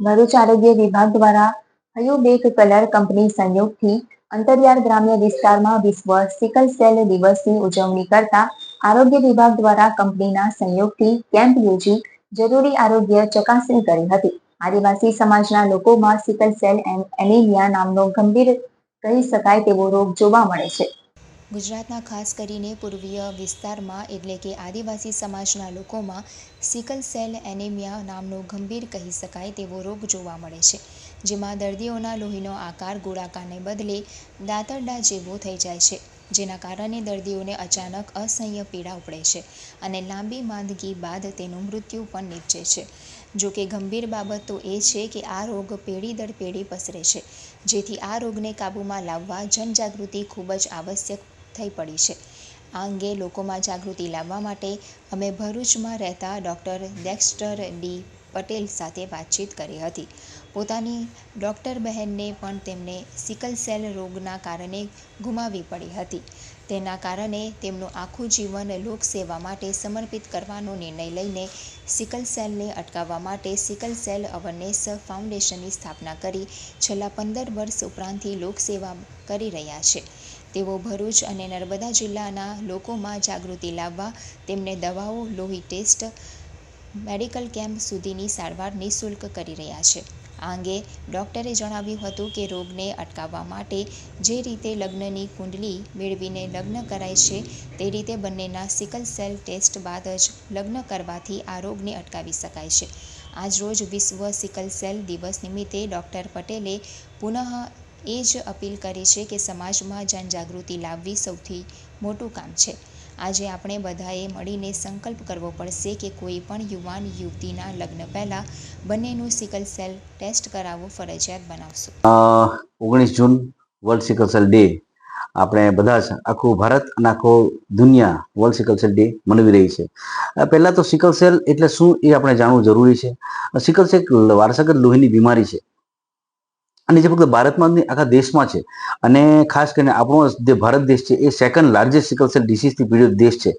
ભરૂચ આરોગ્ય વિભાગ દ્વારા હયુબેક કલર કંપની સંયોગથી અંતરિયાળ ગ્રામ્ય વિસ્તારમાં વિશ્વ સિકલ સેલ દિવસની ઉજવણી કરતા આરોગ્ય વિભાગ દ્વારા કંપનીના સંયોગથી કેમ્પ યોજી જરૂરી આરોગ્ય ચકાસણી કરી હતી. આદિવાસી સમાજના લોકોમાં સિકલ સેલ એનિમિયા નામનો ગંભીર કહી શકાય તેવો રોગ જોવા મળે છે. ગુજરાતના ખાસ કરીને પૂર્વીય વિસ્તારમાં એટલે કે આદિવાસી સમાજના લોકોમાં સિકલ સેલ એનિમિયા નામનો ગંભીર કહી શકાય તેવો રોગ જોવા મળે છે, જેમાં દર્દીઓના લોહીનો આકાર ગોળાકારને બદલે દાંતરડા જેવો થઈ જાય છે, જેના કારણે દર્દીઓને અચાનક અસહ્ય પીડા ઉપડે છે અને લાંબી માંદગી બાદ તેનું મૃત્યુ પણ નીપજે છે. જોકે ગંભીર બાબત તો એ છે કે આ રોગ પેઢી દર પેઢી પસરે છે, જેથી આ રોગને કાબૂમાં લાવવા જનજાગૃતિ ખૂબ જ આવશ્યક થઈ પડી છે. આ અંગે લોકોમાં જાગૃતિ લાવવા માટે અમે ભરૂચમાં રહેતા ડૉક્ટર ડેક્સ્ટર ડી પટેલ સાથે વાતચીત કરી હતી. પોતાની ડૉક્ટર બહેનને પણ તેમને સિકલ સેલ રોગના કારણે ગુમાવવી પડી હતી. તેના કારણે તેમનું આખું જીવન લોકસેવા માટે સમર્પિત કરવાનો નિર્ણય લઈને સિકલ સેલને અટકાવવા માટે સિકલ સેલ અવેરનેસ ફાઉન્ડેશનની સ્થાપના કરી છેલ્લા 15 વર્ષ ઉપરાંતથી લોકસેવા કરી રહ્યા છે. તેઓ ભરૂચ અને નર્મદા જિલ્લાના લોકોમાં જાગૃતિ લાવવા તેમને દવાઓ, લોહી ટેસ્ટ, મેડિકલ કેમ્પ સુધીની સારવાર નિઃશુલ્ક કરી રહ્યા છે. આ અંગે ડૉક્ટરે જણાવ્યું હતું કે રોગને અટકાવવા માટે જે રીતે લગ્નની કુંડલી મેળવીને લગ્ન કરાય છે તે રીતે બંનેના સિકલ સેલ ટેસ્ટ બાદ જ લગ્ન કરવાથી આ રોગને અટકાવી શકાય છે. આજરોજ વિશ્વ સિકલ સેલ દિવસ નિમિત્તે ડૉક્ટર પટેલે પુનઃ એ જ અપીલ કરી છે કે સમાજમાં જનજાગૃતિ લાવવી સૌથી મોટું કામ છે. આજે આપણે બધાએ મળીને સંકલ્પ કરવો પડશે કે કોઈ પણ યુવાન યુવતીના લગ્ન પહેલાં બંનેનું સિકલ સેલ ટેસ્ટ કરાવવું ફરજિયાત બનાવશું. 19 જૂન વર્લ્ડ સિકલ સેલ ડે આપણે બધા જ આખું ભારત અને આખો દુનિયા વર્લ્ડ સિકલ સેલ ડે મનાવી રહી છે. પહેલાં તો સિકલ સેલ એટલે શું એ આપણે જાણવું જરૂરી છે. સિકલ સેલ વારસાગત લોહીની બીમારી છે અને જે ફક્ત ભારતમાં જ નહીં આખા દેશમાં છે. અને ખાસ કરીને આપણો જે ભારત દેશ છે એ સેકન્ડ લાર્જેસ્ટ સિકલ સેલ ડિસીઝથી પીડિત દેશ છે.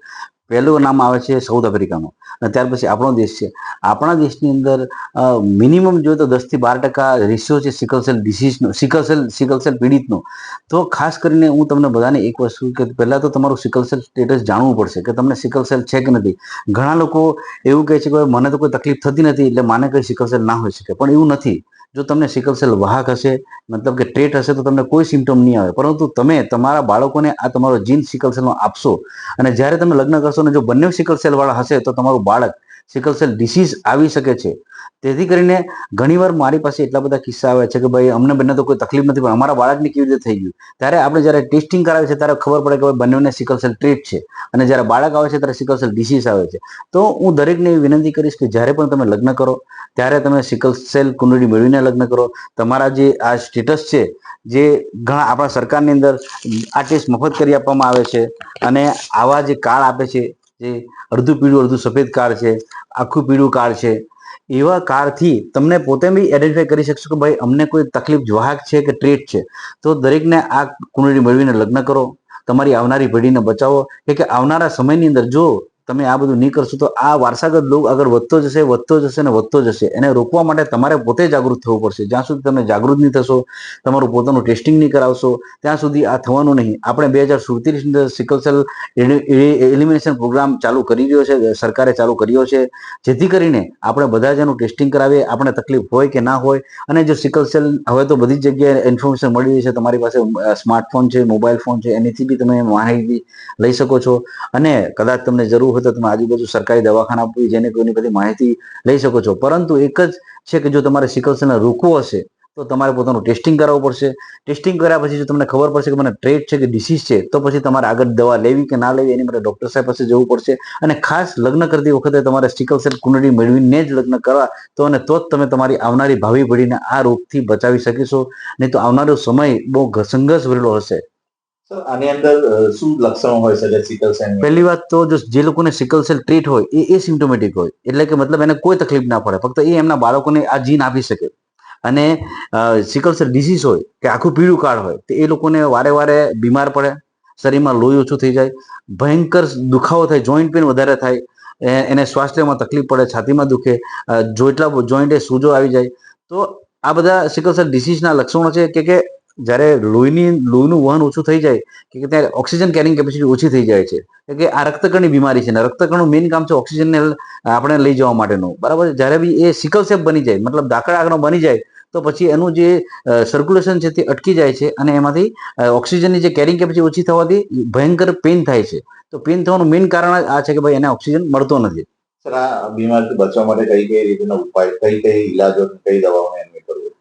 પહેલું નામ આવે છે સાઉથ આફ્રિકાનું અને ત્યાર પછી આપણો દેશ છે. આપણા દેશની અંદર મિનિમમ જોઈએ તો 10 થી 12% રેશિયો છે સિકલ સેલ ડિસીઝનો, સિકલ સેલ પીડિતનો. તો ખાસ કરીને હું તમને બધાને એક વસ્તુ કે પહેલાં તો તમારું સિકલ સેલ સ્ટેટસ જાણવું પડશે કે તમને સિકલ સેલ છે કે નથી. ઘણા લોકો એવું કહે છે કે મને તો કોઈ તકલીફ થતી નથી એટલે માને કંઈ સિકલ સેલ ના હોઈ શકે, પણ એવું નથી. જો તમને સિકલ સેલ વાહક હશે, મતલબ કે ટ્રેટ હશે, તો તમને કોઈ સિમ્ટમ નહીં આવે, પરંતુ તમે તમારા બાળકોને આ તમારો જીન સિકલ સેલનો આપશો અને જ્યારે તમે લગ્ન કરશો ને જો બંને સિકલ સેલ વાળા હશે તો તમારું બાળક સિકલ સેલ ડિસીઝ આવી શકે છે. તેથી કરીને ઘણીવાર મારી પાસે એટલા બધા કિસ્સા આવે છે કે ભાઈ અમને બંને તો કોઈ તકલીફ નથી પણ અમારા બાળકને કેવી રીતે થઈ ગયું. ત્યારે આપણે જ્યારે ટેસ્ટિંગ કરાવે છે ત્યારે ખબર પડે કે ભાઈ બંનેને સિકલ સેલ ટ્રેટ છે અને જ્યારે બાળક આવે છે ત્યારે સિકલ સેલ ડિસીઝ આવે છે. તો હું દરેકને એવી વિનંતી કરીશ કે જ્યારે પણ તમે લગ્ન કરો ત્યારે તમે સિકલ સેલ કુંડળી મેળવીને લગ્ન કરો. તમારા જે આ સ્ટેટસ છે, જે ઘણા આપણા સરકારની અંદર આ ટેસ્ટ મફત કરી આપવામાં આવે છે અને આવા જે કાર્ડ આપે છે, જે અડધું પીળું અડધું સફેદ કાર્ડ છે, આખું પીળું કાર્ડ છે, એવા કાર્ડથી તમને પોતે બી આઈડેન્ટિફાઈ કરી શકશો કે ભાઈ અમને કોઈ તકલીફ વાહક છે કે ટ્રેટ છે. તો દરેકને આ કુંડળી મેળવીને લગ્ન કરો, તમારી આવનારી પેઢીને બચાવો. કે આવનારા સમયની અંદર જો તમે આ બધું નહીં કરશો તો આ વારસાગત રોગ આગળ વધતો જશે ને વધતો જશે. એને રોકવા માટે તમારે પોતે જાગૃત થવું પડશે. જ્યાં સુધી તમે જાગૃત નહીં થશો, તમારું પોતાનું ટેસ્ટિંગ નહીં કરાવશો, ત્યાં સુધી આ થવાનું નહીં. આપણે 2037ની અંદર સિકલ સેલ એલિમિનેશન પ્રોગ્રામ ચાલુ કરી રહ્યો છે, સરકારે ચાલુ કર્યો છે, જેથી કરીને આપણે બધા જ એનું ટેસ્ટિંગ કરાવીએ, આપણે તકલીફ હોય કે ના હોય. અને જો સિકલ સેલ હવે તો બધી જ જગ્યાએ ઇન્ફોર્મેશન મળી રહી છે, તમારી પાસે સ્માર્ટફોન છે, મોબાઈલ ફોન છે, એનીથી બી તમે માહિતી લઈ શકો છો. અને કદાચ તમને જરૂર હોય તો તમે આજુબાજુ સરકારી દવાખાના આપી જેને કોઈની બધી માહિતી લઈ શકો છો. પરંતુ એક જ છે કે જો તમારે સિકલ સેલને રોકવો હશે તો તમારે પોતાનું ટેસ્ટિંગ કરાવવું પડશે. ટેસ્ટિંગ કર્યા પછી જો તમને ખબર પડશે કે મને ટ્રેટ છે કે ડિસીઝ છે તો પછી તમારે આગળ દવા લેવી કે ના લેવી એની માટે ડૉક્ટર સાહેબ પાસે જવું પડશે. અને ખાસ લગ્ન કરતી વખતે તમારે સિકલ સેલ કુંડળી મેળવીને જ લગ્ન કરવા તો જ તમે તમારી આવનારી ભાવિ પેઢીને આ રોગથી બચાવી શકીશો. નહીં તો આવનારો સમય બહુ સંઘર્ષ ભરેલો હશે. આની અંદર શું લક્ષણો હોય શકે સિકલ સેલ? પહેલી વાત તો જે લોકોને સિકલ સેલ ટ્રીટ હોય એ સિમ્ટોમેટિક હોય, એટલે કે મતલબ એને કોઈ તકલીફ ના પડે, ફક્ત એ એમના બાળકોને આ જીન આપી શકે. અને સિકલ સેલ ડિસીઝ હોય કે આખું પીળું કાર્ડ હોય તો એ લોકોને વારે વારે બીમાર પડે, શરીરમાં લોહી ઓછું થઈ જાય, ભયંકર દુખાવો થાય, જોઈન્ટ પેન વધારે થાય, એને શ્વાસ લેવામાં તકલીફ પડે, છાતીમાં દુખે, જેટલા જોઈન્ટે સૂજો આવી જાય. તો આ બધા સિકલ સેલ ડિસીઝના લક્ષણો છે કે જ્યારે લોહીનું વહન ઓછું થઈ જાય કે ત્યારે ઓક્સિજન કેરિંગ કેપેસિટી ઓછી થઈ જાય છે કે આ રક્તકણની બીમારી છે ને રક્તકણનું મેઇન કામ છે ઓક્સિજનને આપણે લઈ જવા માટેનું, બરાબર. જ્યારે બી એ સિકલ સેલ બની જાય, મતલબ દાખલા આગળ બની જાય, તો પછી એનું જે સર્ક્યુલેશન છે તે અટકી જાય છે અને એમાંથી ઓક્સિજનની જે કેરિંગ કેપેસિટી ઓછી થવાથી ભયંકર પેઇન થાય છે. તો પેઇન થવાનું મેઇન કારણ આ છે કે ભાઈ એને ઓક્સિજન મળતો નથી. સર, આ બીમારીથી બચવા માટે કઈ રીતના ઉપાય, કઈ ઇલાજો, કઈ દવાઓને એમને કરવું?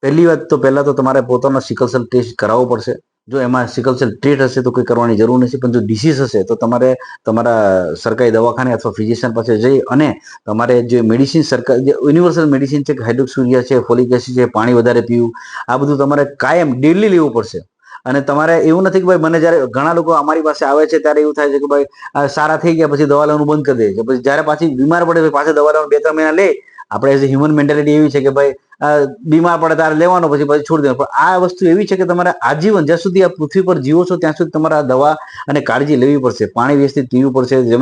પહેલી વાત તો પહેલા તો તમારે પોતાનો સિકલ સેલ ટેસ્ટ કરાવવો પડશે. જો એમાં સિકલ સેલ ટ્રીટ હશે તો કોઈ કરવાની જરૂર નથી, પણ જો ડિસીઝ હશે તો તમારે તમારા સરકારી દવાખાને અથવા ફિઝિશિયન પાસે જઈ અને તમારે જે મેડિસિન સરકાર જે યુનિવર્સલ મેડિસિન છે, હાઇડ્રોક્સિયુરિયા છે, ફોલિક એસિડ છે, પાણી વધારે પીવું, આ બધું તમારે કાયમ ડેલી લેવું પડશે. અને તમારે એવું નથી કે ભાઈ મને જ્યારે ઘણા લોકો અમારી પાસે આવે છે ત્યારે એવું થાય છે કે ભાઈ સારા થઈ ગયા પછી દવા લેવાનું બંધ કરી દે છે, પછી જ્યારે પાછી બીમાર પડે પાછા દવા લેવાનું 2-3 મહિના લે. આપણે એઝ હ્યુમન મેન્ટાલિટી એવી છે કે ભાઈ બીમાર પડે ત્યારે લેવાનો, પછી છોડી દેવાનો. પણ આ વસ્તુ એવી છે કે તમારે આજીવન જ્યાં સુધી આ પૃથ્વી પર જીવો છો ત્યાં સુધી તમારે આ દવા અને કાળજી લેવી પડશે. પાણી વ્યવસ્થિત પીવું પડશે, જેમાં